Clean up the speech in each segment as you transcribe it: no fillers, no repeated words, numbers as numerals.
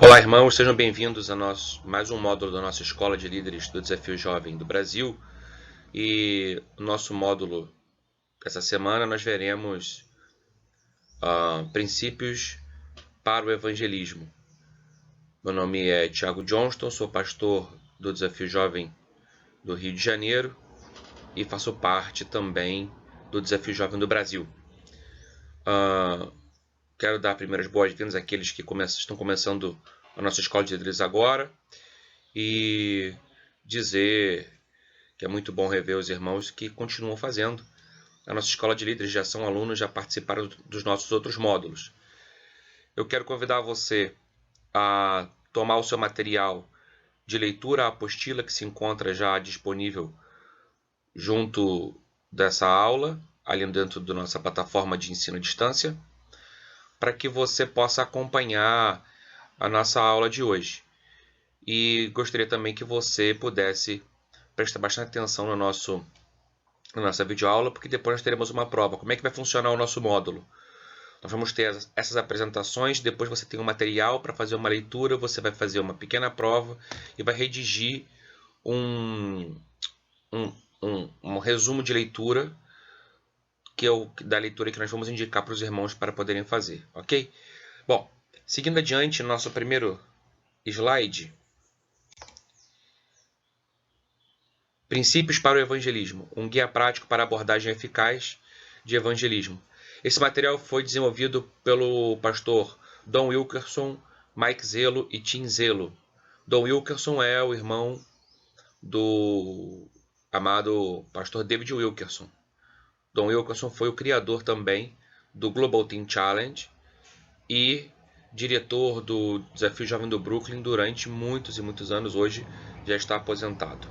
Olá, irmãos, sejam bem-vindos a mais um módulo da nossa Escola de Líderes do Desafio Jovem do Brasil. E no nosso módulo essa semana nós veremos princípios para o evangelismo. Meu nome é Thiago Johnston, sou pastor do Desafio Jovem do Rio de Janeiro e faço parte também do Desafio Jovem do Brasil. Quero dar primeiras boas-vindas àqueles que estão começando a nossa Escola de Líderes agora e dizer que é muito bom rever os irmãos que continuam fazendo. A nossa Escola de Líderes já são alunos, já participaram dos nossos outros módulos. Eu quero convidar você a tomar o seu material de leitura, a apostila que se encontra já disponível junto dessa aula, ali dentro da nossa plataforma de ensino à distância, para que você possa acompanhar a nossa aula de hoje. E gostaria também que você pudesse prestar bastante atenção na nossa videoaula, porque depois nós teremos uma prova. Como é que vai funcionar o nosso módulo? Nós vamos ter essas apresentações, depois você tem um material para fazer uma leitura, você vai fazer uma pequena prova e vai redigir um resumo de leitura, da leitura que nós vamos indicar para os irmãos para poderem fazer, ok? Bom, seguindo adiante, nosso primeiro slide. Princípios para o evangelismo, um guia prático para abordagem eficaz de evangelismo. Esse material foi desenvolvido pelo pastor Don Wilkerson, Mike Zelo e Tim Zelo. Don Wilkerson é o irmão do amado pastor David Wilkerson. Don Wilkerson foi o criador também do Global Teen Challenge e diretor do Desafio Jovem do Brooklyn durante muitos e muitos anos. Hoje já está aposentado.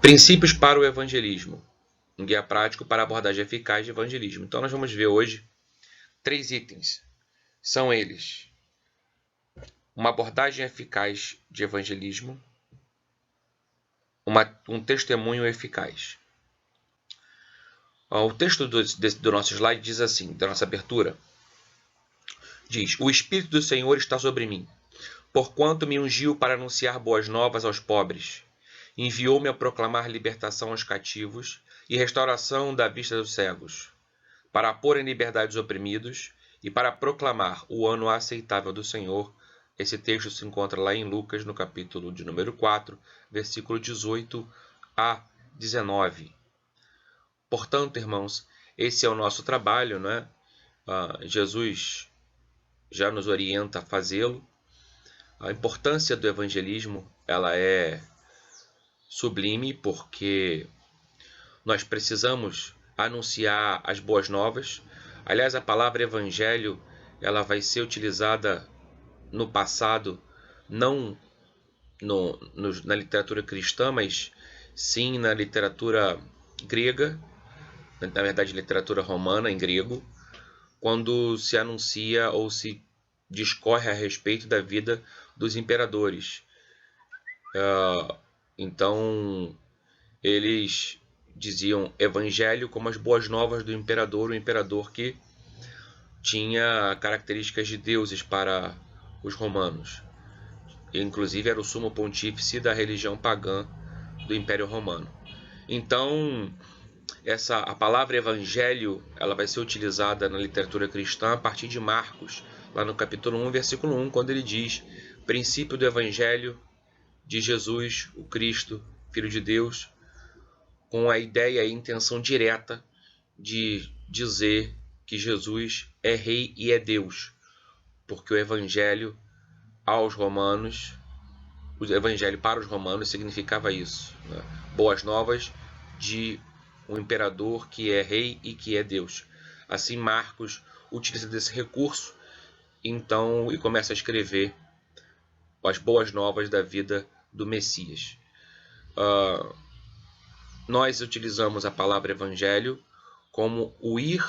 Princípios para o evangelismo, um guia prático para a abordagem eficaz de evangelismo. Então nós vamos ver hoje 3 itens. São eles: uma abordagem eficaz de evangelismo, um testemunho eficaz. O texto do nosso slide diz assim, da nossa abertura, diz: o Espírito do Senhor está sobre mim, porquanto me ungiu para anunciar boas novas aos pobres. Enviou-me a proclamar libertação aos cativos e restauração da vista dos cegos, para pôr em liberdade os oprimidos e para proclamar o ano aceitável do Senhor. Esse texto se encontra lá em Lucas, no capítulo de número 4, versículo 18 a 19. Portanto, irmãos, esse é o nosso trabalho, né? Jesus já nos orienta a fazê-lo. A importância do evangelismo, ela é sublime, porque nós precisamos anunciar as boas novas. Aliás, a palavra evangelho, ela vai ser utilizada no passado, não na literatura cristã, mas sim na literatura grega, na verdade literatura romana em grego, quando se anuncia ou se discorre a respeito da vida dos imperadores. Então, eles diziam evangelho como as boas novas do imperador, o imperador que tinha características de deuses para os romanos. Inclusive era o sumo pontífice da religião pagã do Império Romano. Então, a palavra evangelho, ela vai ser utilizada na literatura cristã a partir de Marcos, lá no capítulo 1, versículo 1, quando ele diz: princípio do evangelho de Jesus, o Cristo, Filho de Deus, com a ideia e a intenção direta de dizer que Jesus é rei e é Deus, porque o evangelho aos romanos, o evangelho para os romanos significava isso, né? Boas novas de um imperador que é rei e que é Deus. Assim, Marcos utiliza desse recurso então e começa a escrever as boas novas da vida do Messias. Nós utilizamos a palavra evangelho como o ir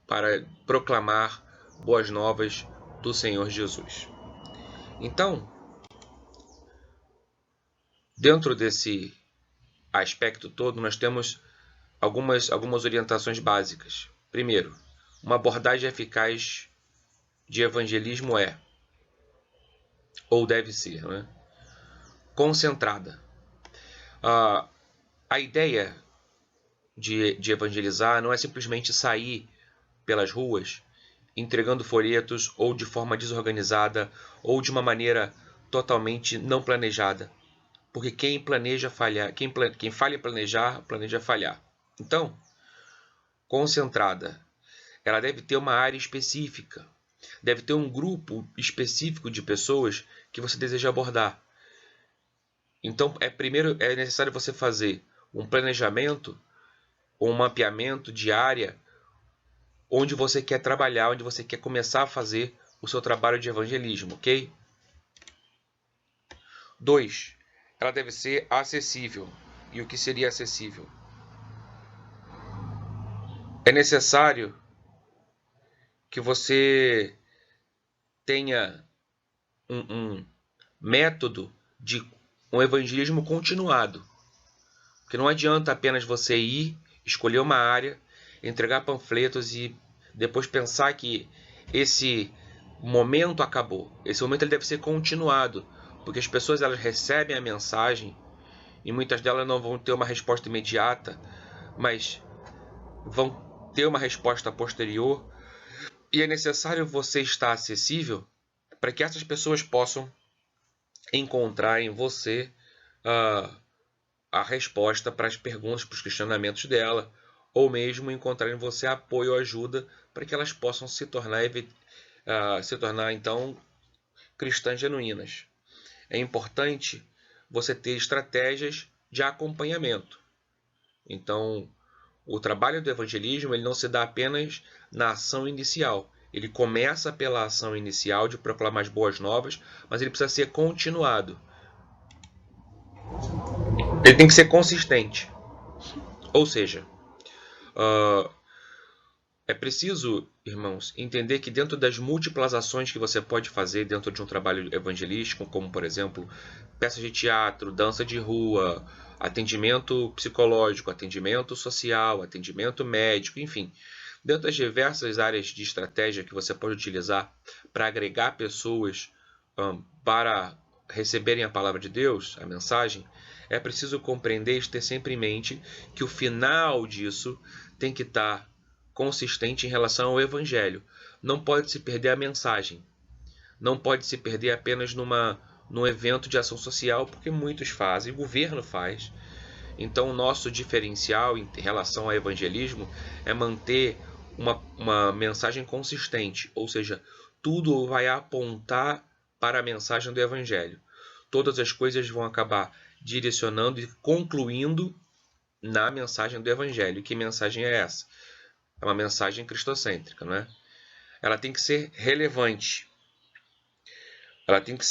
para proclamar boas novas do Senhor Jesus. Então, dentro desse aspecto todo, nós temos algumas orientações básicas. Primeiro, uma abordagem eficaz de evangelismo é, ou deve ser, né? Concentrada. A ideia de evangelizar não é simplesmente sair pelas ruas entregando folhetos ou de forma desorganizada ou de uma maneira totalmente não planejada. Porque quem planeja falhar, quem falha em planejar, planeja falhar. Então, concentrada. Ela deve ter uma área específica. Deve ter um grupo específico de pessoas que você deseja abordar. Então, primeiro é necessário você fazer um planejamento ou um mapeamento de área onde você quer trabalhar, onde você quer começar a fazer o seu trabalho de evangelismo, ok? 2. Ela deve ser acessível. E o que seria acessível? É necessário que você tenha um método de um evangelismo continuado. Porque não adianta apenas você ir, escolher uma área, entregar panfletos e depois pensar que esse momento acabou. Esse momento ele deve ser continuado, porque as pessoas elas recebem a mensagem e muitas delas não vão ter uma resposta imediata, mas vão ter uma resposta posterior. E é necessário você estar acessível para que essas pessoas possam encontrar em você a resposta para as perguntas, para os questionamentos dela, ou mesmo encontrar em você apoio ou ajuda para que elas possam se tornar então cristãs genuínas. É importante você ter estratégias de acompanhamento. Então, o trabalho do evangelismo ele não se dá apenas na ação inicial. Ele começa pela ação inicial de proclamar as boas novas, mas ele precisa ser continuado. Ele tem que ser consistente. Ou seja, é preciso, irmãos, entender que dentro das múltiplas ações que você pode fazer dentro de um trabalho evangelístico, como, por exemplo, peças de teatro, dança de rua, atendimento psicológico, atendimento social, atendimento médico, enfim, dentro das diversas áreas de estratégia que você pode utilizar para agregar pessoas para receberem a palavra de Deus, a mensagem, é preciso compreender e ter sempre em mente que o final disso tem que estar consistente em relação ao evangelho. Não pode se perder a mensagem. Não pode se perder apenas num evento de ação social, porque muitos fazem, o governo faz. Então, o nosso diferencial em relação ao evangelismo é manter uma mensagem consistente, ou seja, tudo vai apontar para a mensagem do evangelho. Todas as coisas vão acabar direcionando e concluindo na mensagem do evangelho. Que mensagem é essa? É uma mensagem cristocêntrica, não é? Ela tem que ser relevante. Ela tem que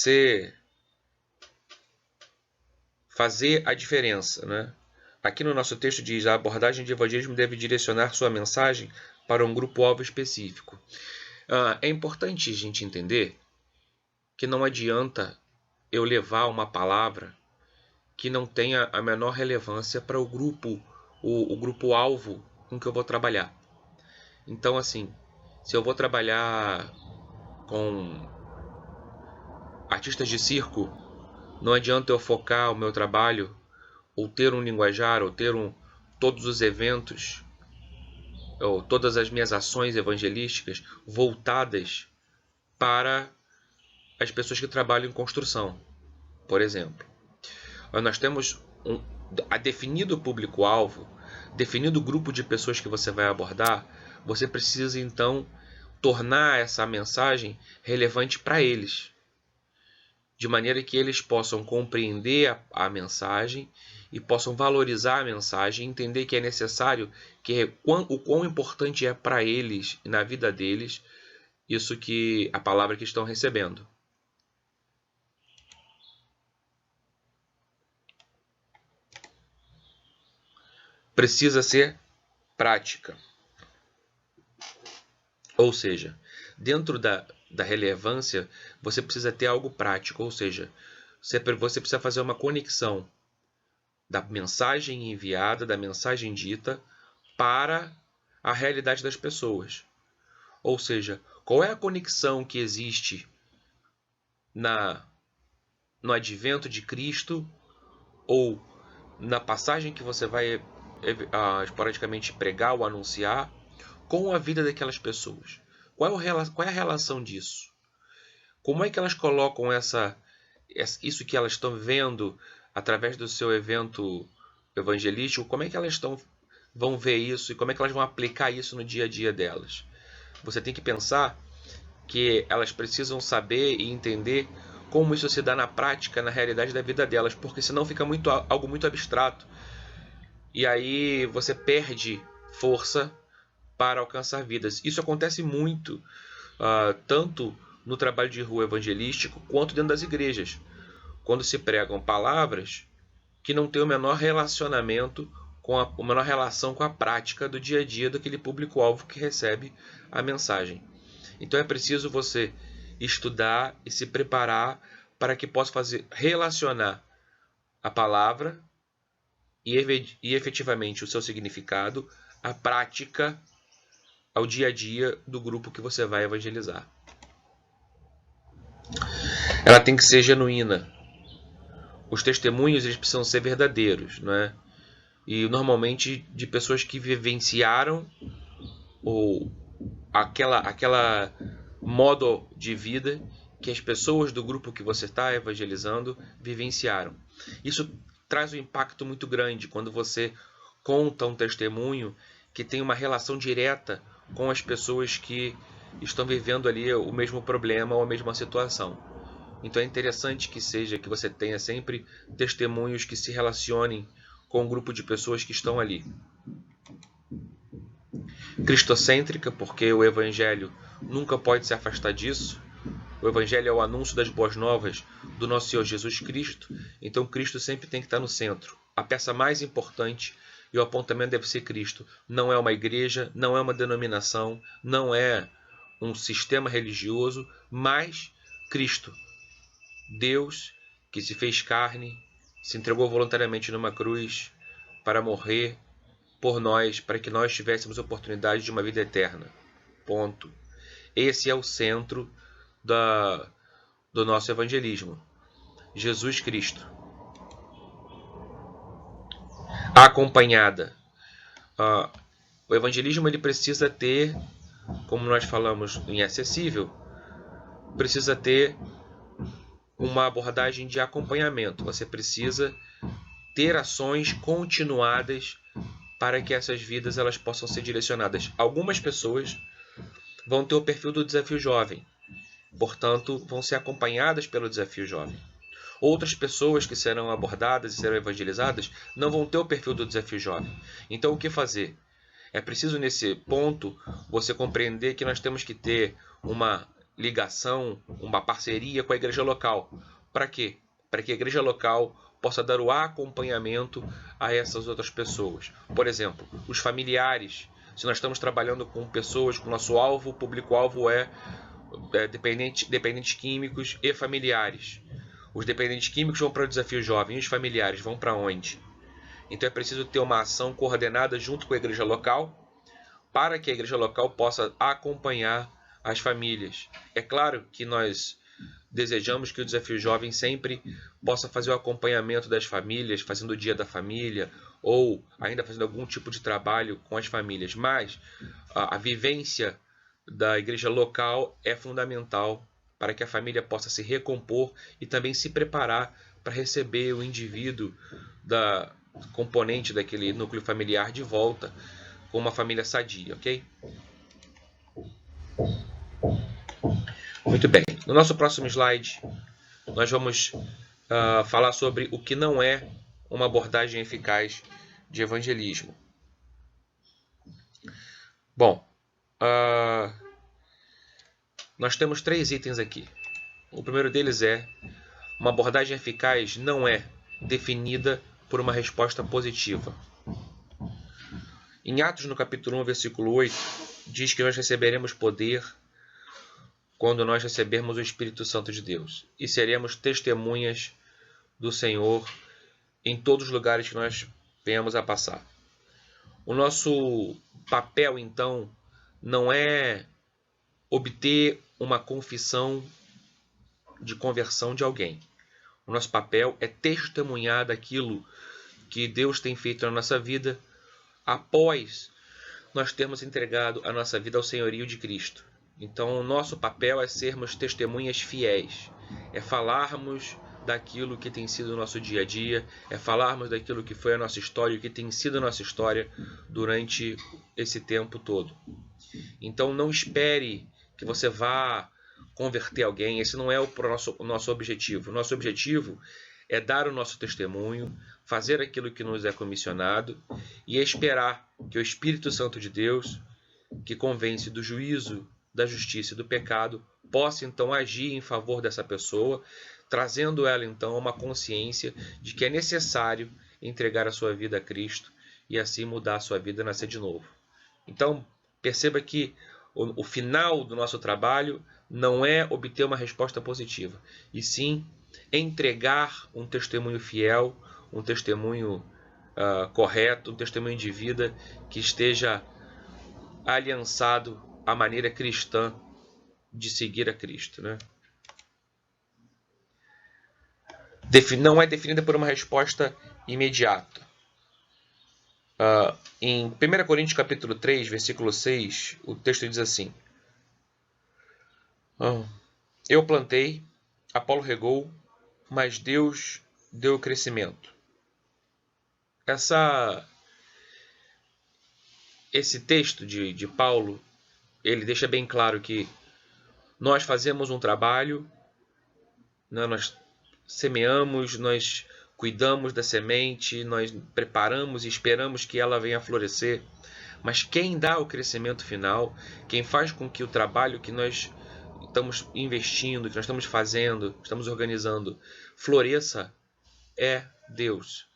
fazer a diferença, né? Aqui no nosso texto diz: a abordagem de evangelismo deve direcionar sua mensagem para um grupo-alvo específico. É importante a gente entender que não adianta eu levar uma palavra que não tenha a menor relevância para o grupo-alvo com que eu vou trabalhar. Então, assim, se eu vou trabalhar com artistas de circo, não adianta eu focar o meu trabalho ou ter um linguajar, ou ter todos os eventos, ou todas as minhas ações evangelísticas voltadas para as pessoas que trabalham em construção, por exemplo. Nós temos a definido o público-alvo, definido o grupo de pessoas que você vai abordar, você precisa então tornar essa mensagem relevante para eles, de maneira que eles possam compreender a mensagem e possam valorizar a mensagem, entender que é necessário, o quão importante é para eles e na vida deles isso que a palavra que estão recebendo. Precisa ser prática. Ou seja, dentro da relevância, você precisa ter algo prático, ou seja, você precisa fazer uma conexão da mensagem enviada, da mensagem dita, para a realidade das pessoas. Ou seja, qual é a conexão que existe no advento de Cristo ou na passagem que você vai esporadicamente pregar ou anunciar com a vida daquelas pessoas? Qual é a relação disso? Como é que elas colocam isso que elas estão vendo através do seu evento evangelístico? Como é que elas vão ver isso e como é que elas vão aplicar isso no dia a dia delas? Você tem que pensar que elas precisam saber e entender como isso se dá na prática, na realidade da vida delas, porque senão fica algo muito abstrato. E aí você perde força para alcançar vidas. Isso acontece muito, tanto no trabalho de rua evangelístico, quanto dentro das igrejas, quando se pregam palavras que não têm o menor relacionamento a menor relação com a prática do dia a dia daquele público-alvo que recebe a mensagem. Então é preciso você estudar e se preparar para que possa relacionar a palavra e efetivamente o seu significado à prática, ao dia a dia do grupo que você vai evangelizar. Ela tem que ser genuína. Os testemunhos eles precisam ser verdadeiros, não é? E normalmente de pessoas que vivenciaram ou aquela modo de vida que as pessoas do grupo que você está evangelizando vivenciaram. Isso traz um impacto muito grande quando você conta um testemunho que tem uma relação direta com as pessoas que estão vivendo ali o mesmo problema ou a mesma situação. Então é interessante que você tenha sempre testemunhos que se relacionem com um grupo de pessoas que estão ali. Cristocêntrica, porque o Evangelho nunca pode se afastar disso. O Evangelho é o anúncio das boas novas do nosso Senhor Jesus Cristo, então Cristo sempre tem que estar no centro. A peça mais importante e o apontamento deve ser Cristo. Não é uma igreja, não é uma denominação, não é um sistema religioso, mas Cristo. Deus que se fez carne, se entregou voluntariamente numa cruz para morrer por nós, para que nós tivéssemos oportunidade de uma vida eterna. Ponto. Esse é o centro do nosso evangelismo. Jesus Cristo. Acompanhada. O evangelismo ele precisa ter, como nós falamos em acessível, precisa ter uma abordagem de acompanhamento. Você precisa ter ações continuadas para que essas vidas elas possam ser direcionadas. Algumas pessoas vão ter o perfil do desafio jovem, portanto, vão ser acompanhadas pelo desafio jovem. Outras pessoas que serão abordadas e serão evangelizadas não vão ter o perfil do desafio jovem. Então, o que fazer? É preciso, nesse ponto, você compreender que nós temos que ter uma ligação, uma parceria com a igreja local. Para quê? Para que a igreja local possa dar o acompanhamento a essas outras pessoas. Por exemplo, os familiares. Se nós estamos trabalhando com pessoas, com nosso alvo, o público-alvo é dependentes químicos e familiares. Os dependentes químicos vão para o desafio jovem, e os familiares vão para onde? Então é preciso ter uma ação coordenada junto com a igreja local, para que a igreja local possa acompanhar as famílias. É claro que nós desejamos que o desafio jovem sempre possa fazer o acompanhamento das famílias, fazendo o dia da família, ou ainda fazendo algum tipo de trabalho com as famílias. Mas a vivência da igreja local é fundamental para que a família possa se recompor e também se preparar para receber o indivíduo da componente daquele núcleo familiar de volta com uma família sadia, ok? Muito bem. No nosso próximo slide, nós vamos falar sobre o que não é uma abordagem eficaz de evangelismo. Bom, nós temos 3 itens aqui. O primeiro deles é: uma abordagem eficaz não é definida por uma resposta positiva. Em Atos, no capítulo 1, versículo 8, diz que nós receberemos poder quando nós recebermos o Espírito Santo de Deus e seremos testemunhas do Senhor em todos os lugares que nós venhamos a passar. O nosso papel, então, não é obter uma confissão de conversão de alguém. O nosso papel é testemunhar daquilo que Deus tem feito na nossa vida após nós termos entregado a nossa vida ao senhorio de Cristo. Então, o nosso papel é sermos testemunhas fiéis, é falarmos daquilo que tem sido o nosso dia a dia, é falarmos daquilo que foi a nossa história, o que tem sido a nossa história durante esse tempo todo. Então, não espere que você vá converter alguém, esse não é o nosso objetivo. O nosso objetivo é dar o nosso testemunho, fazer aquilo que nos é comissionado e esperar que o Espírito Santo de Deus, que convence do juízo, da justiça e do pecado, possa então agir em favor dessa pessoa, trazendo ela então a uma consciência de que é necessário entregar a sua vida a Cristo e assim mudar a sua vida e nascer de novo. Então, perceba que o final do nosso trabalho não é obter uma resposta positiva, e sim entregar um testemunho fiel, um testemunho correto, um testemunho de vida que esteja aliançado à maneira cristã de seguir a Cristo, né? Não é definida por uma resposta imediata. Em 1 Coríntios capítulo 3, versículo 6, o texto diz assim: eu plantei, Apolo regou, mas Deus deu o crescimento. Esse texto de Paulo, ele deixa bem claro que nós fazemos um trabalho, né, nós semeamos, nós cuidamos da semente, nós preparamos e esperamos que ela venha a florescer, mas quem dá o crescimento final, quem faz com que o trabalho que nós estamos investindo, que nós estamos fazendo, estamos organizando, floresça, é Deus.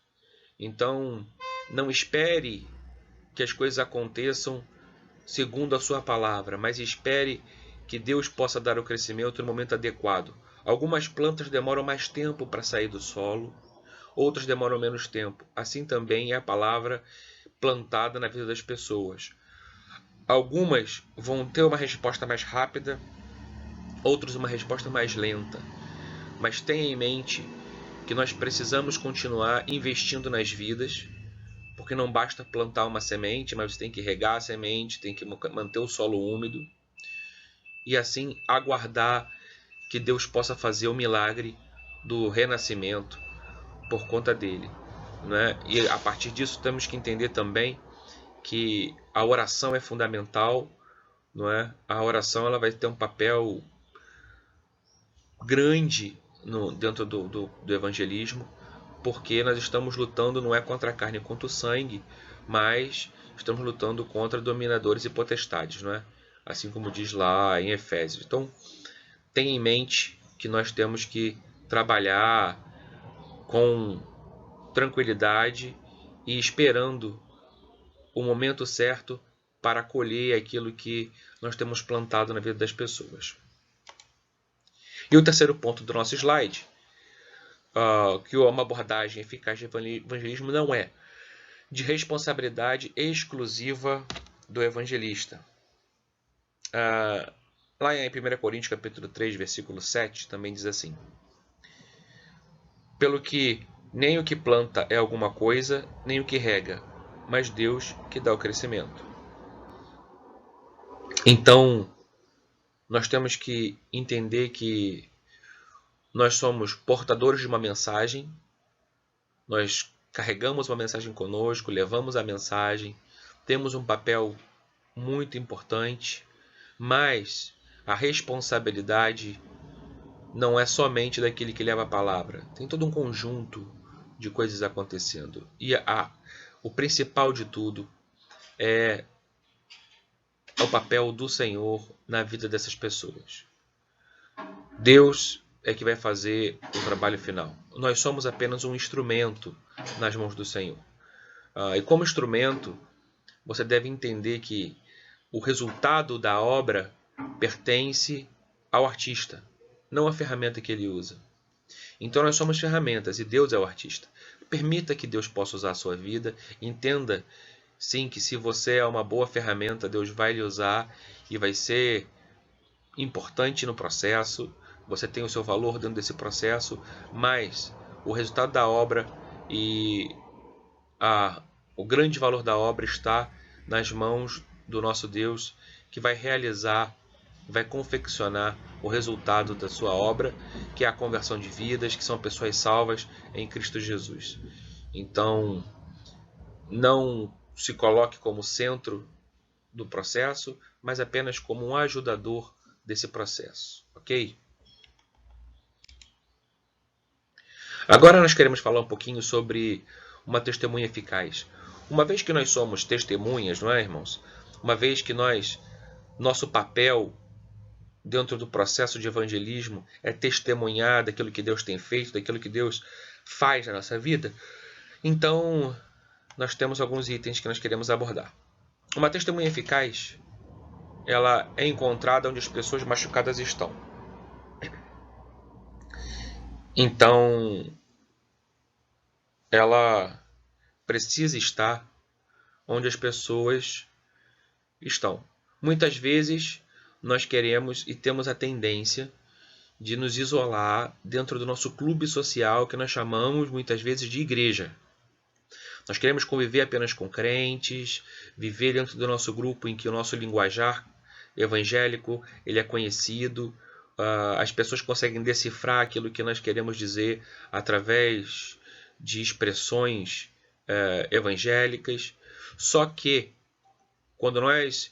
Então, não espere que as coisas aconteçam segundo a sua palavra, mas espere que Deus possa dar o crescimento no momento adequado. Algumas plantas demoram mais tempo para sair do solo, outras demoram menos tempo. Assim também é a palavra plantada na vida das pessoas. Algumas vão ter uma resposta mais rápida, outros uma resposta mais lenta. Mas tenha em mente que nós precisamos continuar investindo nas vidas, porque não basta plantar uma semente, mas você tem que regar a semente, tem que manter o solo úmido e assim aguardar que Deus possa fazer o milagre do renascimento por conta dele, né? E a partir disso temos que entender também que a oração é fundamental, não é? A oração ela vai ter um papel grande dentro do evangelismo, porque nós estamos lutando não é contra a carne e contra o sangue, mas estamos lutando contra dominadores e potestades, não é? Assim como diz lá em Efésios. Então, tenha em mente que nós temos que trabalhar com tranquilidade e esperando o momento certo para colher aquilo que nós temos plantado na vida das pessoas. E o terceiro ponto do nosso slide, que uma abordagem eficaz de evangelismo não é de responsabilidade exclusiva do evangelista. Lá em 1 Coríntios capítulo 3, versículo 7, também diz assim: pelo que nem o que planta é alguma coisa, nem o que rega, mas Deus que dá o crescimento. Então, nós temos que entender que nós somos portadores de uma mensagem, nós carregamos uma mensagem conosco, levamos a mensagem, temos um papel muito importante, mas a responsabilidade não é somente daquele que leva a palavra. Tem todo um conjunto de coisas acontecendo. E o principal de tudo é o papel do Senhor na vida dessas pessoas. Deus é que vai fazer o trabalho final. Nós somos apenas um instrumento nas mãos do Senhor. E como instrumento, você deve entender que o resultado da obra pertence ao artista, não à ferramenta que ele usa. Então nós somos ferramentas e Deus é o artista. Permita que Deus possa usar a sua vida. Entenda, sim, que se você é uma boa ferramenta, Deus vai lhe usar e vai ser importante no processo, você tem o seu valor dentro desse processo, mas o resultado da obra e o grande valor da obra está nas mãos do nosso Deus, que vai realizar, vai confeccionar o resultado da sua obra, que é a conversão de vidas, que são pessoas salvas em Cristo Jesus. Então, não se coloque como centro do processo, mas apenas como um ajudador desse processo, ok? Agora nós queremos falar um pouquinho sobre uma testemunha eficaz. Uma vez que nós somos testemunhas, não é, irmãos? Uma vez que nosso papel dentro do processo de evangelismo é testemunhar daquilo que Deus tem feito, daquilo que Deus faz na nossa vida, então nós temos alguns itens que nós queremos abordar. Uma testemunha eficaz, ela é encontrada onde as pessoas machucadas estão. Então, ela precisa estar onde as pessoas estão. Muitas vezes nós queremos e temos a tendência de nos isolar dentro do nosso clube social, que nós chamamos muitas vezes de igreja. Nós queremos conviver apenas com crentes, viver dentro do nosso grupo em que o nosso linguajar evangélico ele é conhecido, as pessoas conseguem decifrar aquilo que nós queremos dizer através de expressões evangélicas. Só que, quando nós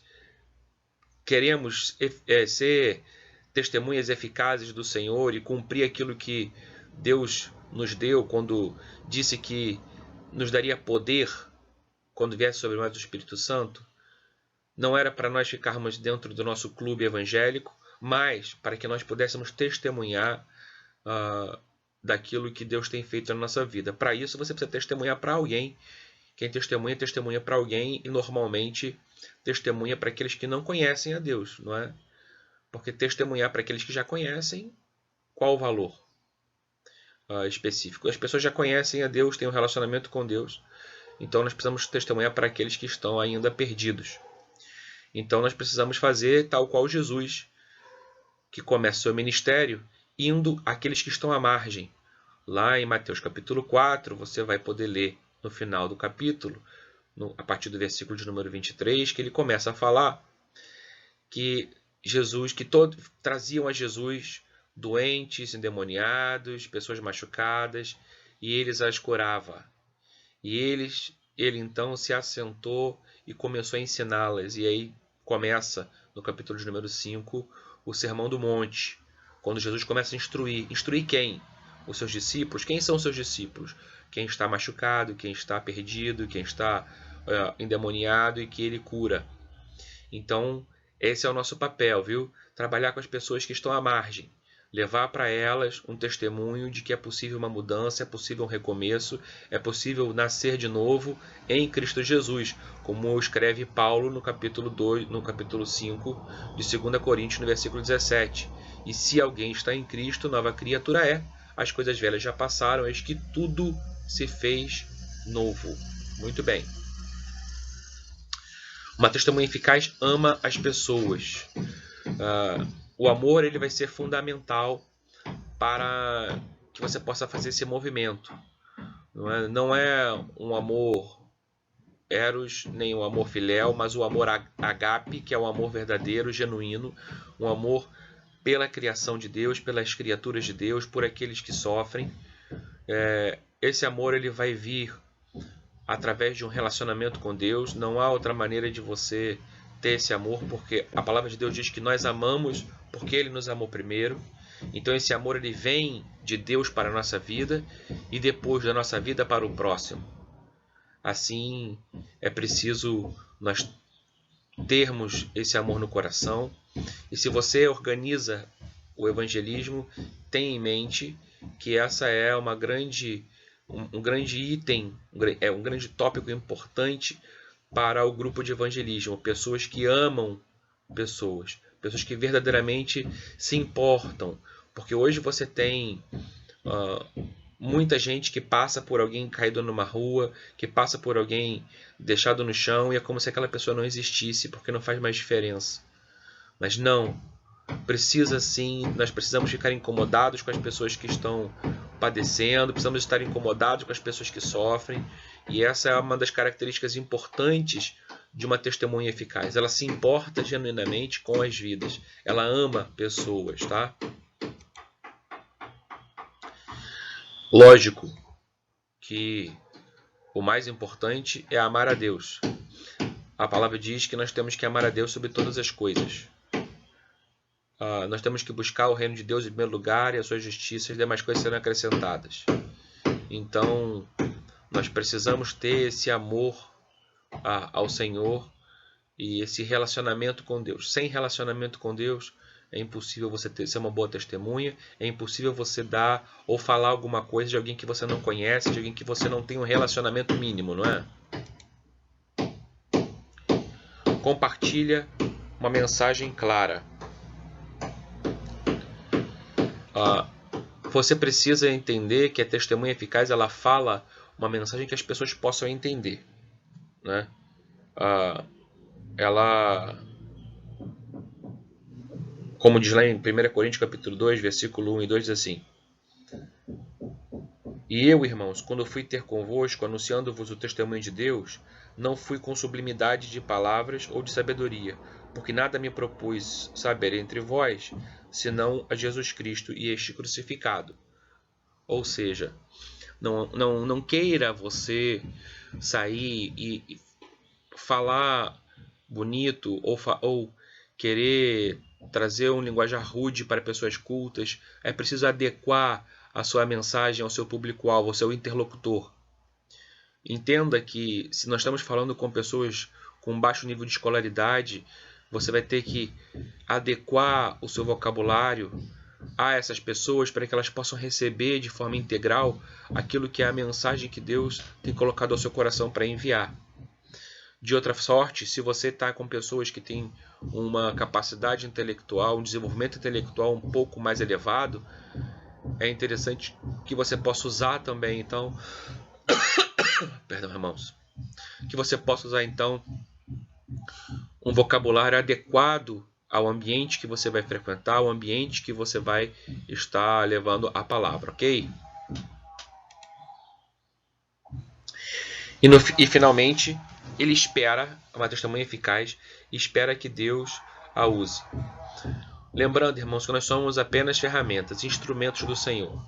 queremos ser testemunhas eficazes do Senhor e cumprir aquilo que Deus nos deu quando disse que nos daria poder quando viesse sobre nós o Espírito Santo, não era para nós ficarmos dentro do nosso clube evangélico, mas para que nós pudéssemos testemunhar daquilo que Deus tem feito na nossa vida. Para isso, você precisa testemunhar para alguém. Quem testemunha, testemunha para alguém e normalmente testemunha para aqueles que não conhecem a Deus, não é? Porque testemunhar para aqueles que já conhecem, qual o valor específico? As pessoas já conhecem a Deus, têm um relacionamento com Deus, então nós precisamos testemunhar para aqueles que estão ainda perdidos. Então nós precisamos fazer tal qual Jesus, que começa seu ministério indo àqueles que estão à margem. Lá em Mateus capítulo 4, você vai poder ler no final do capítulo, a partir do versículo de número 23, que ele começa a falar que todos traziam a Jesus doentes, endemoniados, pessoas machucadas, e eles as curava. E ele então se assentou e começou a ensiná-las. E aí começa, no capítulo de número 5, o Sermão do Monte, quando Jesus começa a instruir. Instruir quem? Os seus discípulos. Quem são os seus discípulos? Quem está machucado, quem está perdido, quem está endemoniado e que ele cura. Então, esse é o nosso papel, viu? Trabalhar com as pessoas que estão à margem. Levar para elas um testemunho de que é possível uma mudança, é possível um recomeço, é possível nascer de novo em Cristo Jesus, como escreve Paulo no capítulo 5 de 2 Coríntios, no versículo 17. E se alguém está em Cristo, nova criatura é. As coisas velhas já passaram, eis que tudo se fez novo. Muito bem. Uma testemunha eficaz ama as pessoas. O amor ele vai ser fundamental para que você possa fazer esse movimento. Não é um amor eros, nem um amor filéu, mas o amor agape, que é o amor verdadeiro, genuíno, um amor pela criação de Deus, pelas criaturas de Deus, por aqueles que sofrem. Esse amor ele vai vir através de um relacionamento com Deus. Não há outra maneira de você ter esse amor, porque a palavra de Deus diz que nós amamos porque Ele nos amou primeiro. Então esse amor ele vem de Deus para a nossa vida e depois da nossa vida para o próximo. Assim, é preciso nós termos esse amor no coração. E se você organiza o evangelismo, tenha em mente que essa é um grande item, um grande tópico importante para o grupo de evangelismo. Pessoas que amam pessoas que verdadeiramente se importam. Porque hoje você tem muita gente que passa por alguém caído numa rua, que passa por alguém deixado no chão, e é como se aquela pessoa não existisse, porque não faz mais diferença. Mas não. precisa sim, nós precisamos ficar incomodados com as pessoas que estão padecendo, precisamos estar incomodados com as pessoas que sofrem, e essa é uma das características importantes de uma testemunha eficaz. Ela se importa genuinamente com as vidas, ela ama pessoas, tá? Lógico que o mais importante é amar a Deus. A palavra diz que nós temos que amar a Deus sobre todas as coisas. Nós temos que buscar o reino de Deus em primeiro lugar e a sua justiça, e as demais coisas serão acrescentadas. Então, nós precisamos ter esse amor ao Senhor e esse relacionamento com Deus. Sem relacionamento com Deus, é impossível você ser uma boa testemunha, é impossível você dar ou falar alguma coisa de alguém que você não conhece, de alguém que você não tem um relacionamento mínimo, não é? Compartilha uma mensagem clara. Você precisa entender que a testemunha eficaz, ela fala uma mensagem que as pessoas possam entender, né? Ela, como diz lá em 1 Coríntios capítulo 2, versículo 1 e 2, diz assim: E eu, irmãos, quando fui ter convosco, anunciando-vos o testemunho de Deus, não fui com sublimidade de palavras ou de sabedoria, porque nada me propus saber entre vós, senão a Jesus Cristo e este crucificado. Ou seja, não queira você sair e falar bonito ou querer trazer um linguajar rude para pessoas cultas. É preciso adequar a sua mensagem ao seu público-alvo, ao seu interlocutor. Entenda que se nós estamos falando com pessoas com baixo nível de escolaridade, você vai ter que adequar o seu vocabulário a essas pessoas para que elas possam receber de forma integral aquilo que é a mensagem que Deus tem colocado ao seu coração para enviar. De outra sorte, se você está com pessoas que têm uma capacidade intelectual, um desenvolvimento intelectual um pouco mais elevado, é interessante que você possa usar também, então, perdão, irmãos, que você possa usar então um vocabulário adequado ao ambiente que você vai frequentar, ao ambiente que você vai estar levando a palavra, ok? E finalmente, ele espera, uma testemunha eficaz, espera que Deus a use. Lembrando, irmãos, que nós somos apenas ferramentas, instrumentos do Senhor.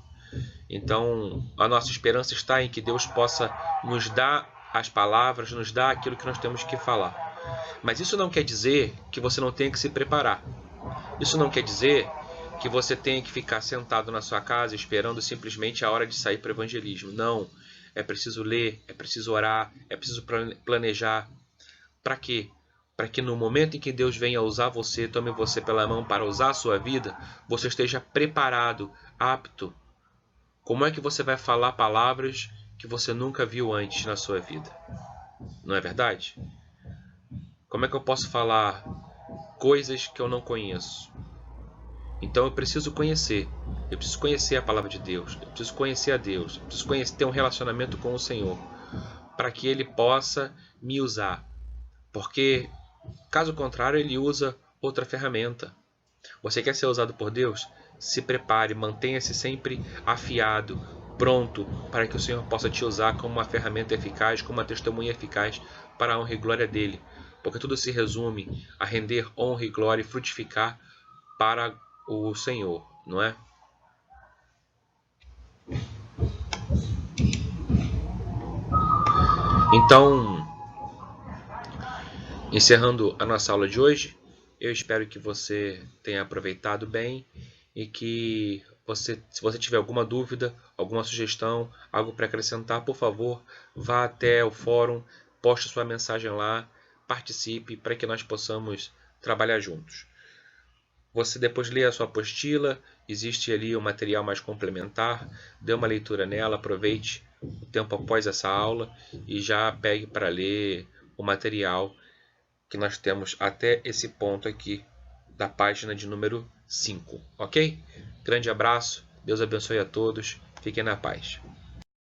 Então, a nossa esperança está em que Deus possa nos dar as palavras, nos dar aquilo que nós temos que falar. Mas isso não quer dizer que você não tenha que se preparar. Isso não quer dizer que você tenha que ficar sentado na sua casa esperando simplesmente a hora de sair para o evangelismo. Não. É preciso ler, é preciso orar, é preciso planejar. Para quê? Para que no momento em que Deus venha usar você, tome você pela mão para usar a sua vida, você esteja preparado, apto. Como é que você vai falar palavras que você nunca viu antes na sua vida? Não é verdade? Como é que eu posso falar coisas que eu não conheço? Então eu preciso conhecer a palavra de Deus, eu preciso conhecer a Deus, eu preciso ter um relacionamento com o Senhor, para que Ele possa me usar. Porque, caso contrário, Ele usa outra ferramenta. Você quer ser usado por Deus? Se prepare, mantenha-se sempre afiado, pronto, para que o Senhor possa te usar como uma ferramenta eficaz, como uma testemunha eficaz para a honra e glória dEle. Porque tudo se resume a render honra e glória e frutificar para o Senhor, não é? Então, encerrando a nossa aula de hoje, eu espero que você tenha aproveitado bem e que se você tiver alguma dúvida, alguma sugestão, algo para acrescentar, por favor, vá até o fórum, poste sua mensagem lá, participe para que nós possamos trabalhar juntos. Você depois lê a sua apostila, existe ali um material mais complementar, dê uma leitura nela, aproveite o tempo após essa aula e já pegue para ler o material que nós temos até esse ponto aqui da página de número 5, ok? Grande abraço, Deus abençoe a todos, fiquem na paz.